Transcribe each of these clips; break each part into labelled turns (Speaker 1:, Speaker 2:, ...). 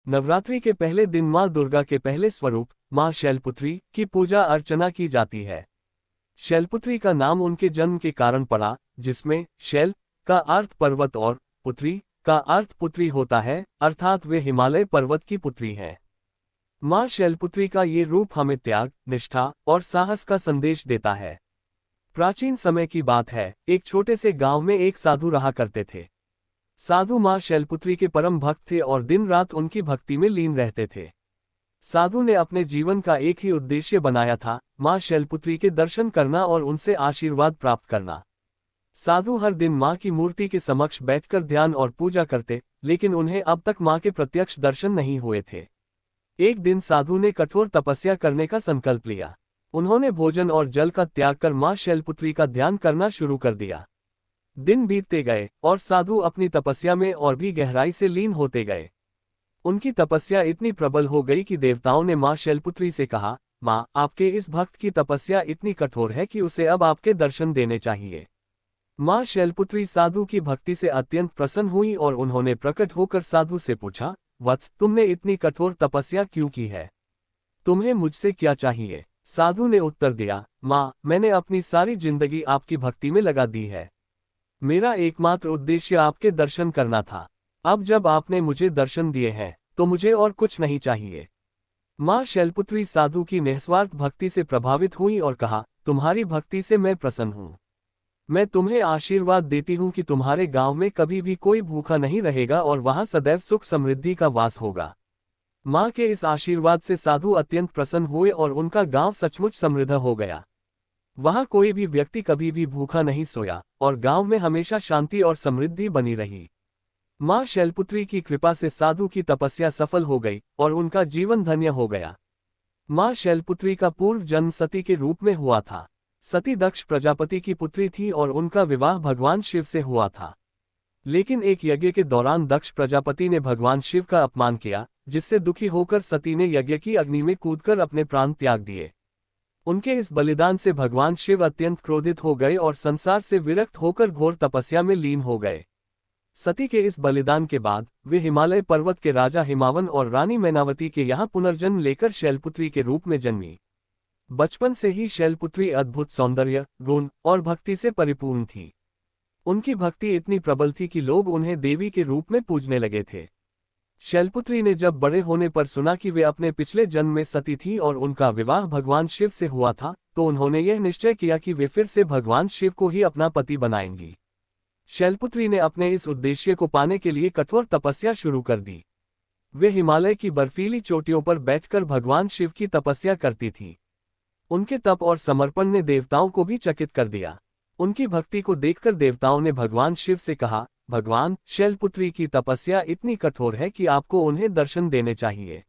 Speaker 1: नवरात्रि के पहले दिन माँ दुर्गा के पहले स्वरूप माँ शैलपुत्री की पूजा अर्चना की जाती है। शैलपुत्री का नाम उनके जन्म के कारण पड़ा, जिसमें शैल का अर्थ पर्वत और पुत्री का अर्थ पुत्री होता है, अर्थात वे हिमालय पर्वत की पुत्री हैं। माँ शैलपुत्री का ये रूप हमें त्याग, निष्ठा और साहस का संदेश देता है। प्राचीन समय की बात है, एक छोटे से गांव में एक साधु रहा करते थे। साधु माँ शैलपुत्री के परम भक्त थे और दिन रात उनकी भक्ति में लीन रहते थे। साधु ने अपने जीवन का एक ही उद्देश्य बनाया था, माँ शैलपुत्री के दर्शन करना और उनसे आशीर्वाद प्राप्त करना। साधु हर दिन माँ की मूर्ति के समक्ष बैठकर ध्यान और पूजा करते, लेकिन उन्हें अब तक माँ के प्रत्यक्ष दर्शन नहीं हुए थे। एक दिन साधु ने कठोर तपस्या करने का संकल्प लिया। उन्होंने भोजन और जल का त्याग कर माँ शैलपुत्री का ध्यान करना शुरू कर दिया। दिन बीतते गए और साधु अपनी तपस्या में और भी गहराई से लीन होते गए। उनकी तपस्या इतनी प्रबल हो गई कि देवताओं ने माँ शैलपुत्री से कहा, माँ, आपके इस भक्त की तपस्या इतनी कठोर है कि उसे अब आपके दर्शन देने चाहिए। माँ शैलपुत्री साधु की भक्ति से अत्यंत प्रसन्न हुई और उन्होंने प्रकट होकर साधु से पूछा, वत्स, तुमने इतनी कठोर तपस्या क्यों की है? तुम्हें मुझसे क्या चाहिए? साधु ने उत्तर दिया, माँ, मैंने अपनी सारी जिंदगी आपकी भक्ति में लगा दी है। मेरा एकमात्र उद्देश्य आपके दर्शन करना था। अब जब आपने मुझे दर्शन दिए हैं, तो मुझे और कुछ नहीं चाहिए। माँ शैलपुत्री साधु की निस्वार्थ भक्ति से प्रभावित हुई और कहा, तुम्हारी भक्ति से मैं प्रसन्न हूँ। मैं तुम्हें आशीर्वाद देती हूँ कि तुम्हारे गांव में कभी भी कोई भूखा नहीं रहेगा और वहां सदैव सुख समृद्धि का वास होगा। माँ के इस आशीर्वाद से साधु अत्यंत प्रसन्न हुए और उनका गांव सचमुच समृद्ध हो गया। वहां कोई भी व्यक्ति कभी भी भूखा नहीं सोया और गांव में हमेशा शांति और समृद्धि बनी रही। माँ शैलपुत्री की कृपा से साधु की तपस्या सफल हो गई और उनका जीवन धन्य हो गया। माँ शैलपुत्री का पूर्व जन्म सती के रूप में हुआ था। सती दक्ष प्रजापति की पुत्री थी और उनका विवाह भगवान शिव से हुआ था। लेकिन एक यज्ञ के दौरान दक्ष प्रजापति ने भगवान शिव का अपमान किया, जिससे दुखी होकर सती ने यज्ञ की अग्नि में कूदकर अपने प्राण त्याग दिए। उनके इस बलिदान से भगवान शिव अत्यंत क्रोधित हो गए और संसार से विरक्त होकर घोर तपस्या में लीन हो गए। सती के इस बलिदान के बाद वे हिमालय पर्वत के राजा हिमावन और रानी मैनावती के यहाँ पुनर्जन्म लेकर शैलपुत्री के रूप में जन्मी। बचपन से ही शैलपुत्री अद्भुत सौंदर्य, गुण और भक्ति से परिपूर्ण थी। उनकी भक्ति इतनी प्रबल थी कि लोग उन्हें देवी के रूप में पूजने लगे थे। शैलपुत्री ने जब बड़े होने पर सुना कि वे अपने पिछले जन्म में सती थी और उनका विवाह भगवान शिव से हुआ था, तो उन्होंने यह निश्चय किया कि वे फिर से भगवान शिव को ही अपना पति बनाएंगी। शैलपुत्री ने अपने इस उद्देश्य को पाने के लिए कठोर तपस्या शुरू कर दी। वे हिमालय की बर्फीली चोटियों पर बैठकर भगवान शिव की तपस्या करती थी। उनके तप और समर्पण ने देवताओं को भी चकित कर दिया। उनकी भक्ति को देखकर देवताओं ने भगवान शिव से कहा, भगवान, शैलपुत्री की तपस्या इतनी कठोर है कि आपको उन्हें दर्शन देने चाहिए।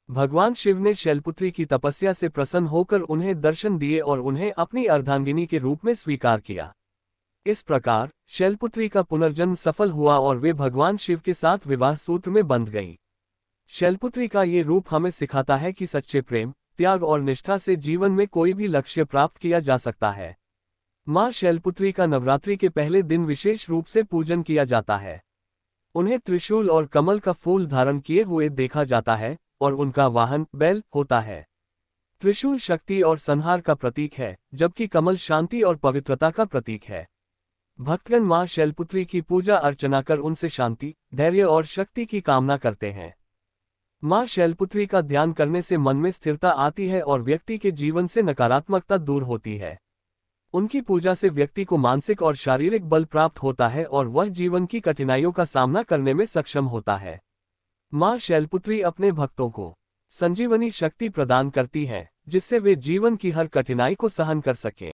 Speaker 1: भगवान शिव ने शैलपुत्री की तपस्या से प्रसन्न होकर उन्हें दर्शन दिए और उन्हें अपनी अर्धांगिनी के रूप में स्वीकार किया। इस प्रकार शैलपुत्री का पुनर्जन्म सफल हुआ और वे भगवान शिव के साथ विवाह सूत्र में बंध गई। शैलपुत्री का ये रूप हमें सिखाता है कि सच्चे प्रेम, त्याग और निष्ठा से जीवन में कोई भी लक्ष्य प्राप्त किया जा सकता है। माँ शैलपुत्री का नवरात्रि के पहले दिन विशेष रूप से पूजन किया जाता है। उन्हें त्रिशूल और कमल का फूल धारण किए हुए देखा जाता है और उनका वाहन बैल होता है। त्रिशूल शक्ति और संहार का प्रतीक है, जबकि कमल शांति और पवित्रता का प्रतीक है। भक्तगण माँ शैलपुत्री की पूजा अर्चना कर उनसे शांति, धैर्य और शक्ति की कामना करते हैं। माँ शैलपुत्री का ध्यान करने से मन में स्थिरता आती है और व्यक्ति के जीवन से नकारात्मकता दूर होती है। उनकी पूजा से व्यक्ति को मानसिक और शारीरिक बल प्राप्त होता है और वह जीवन की कठिनाइयों का सामना करने में सक्षम होता है। माँ शैलपुत्री अपने भक्तों को संजीवनी शक्ति प्रदान करती है, जिससे वे जीवन की हर कठिनाई को सहन कर सकें।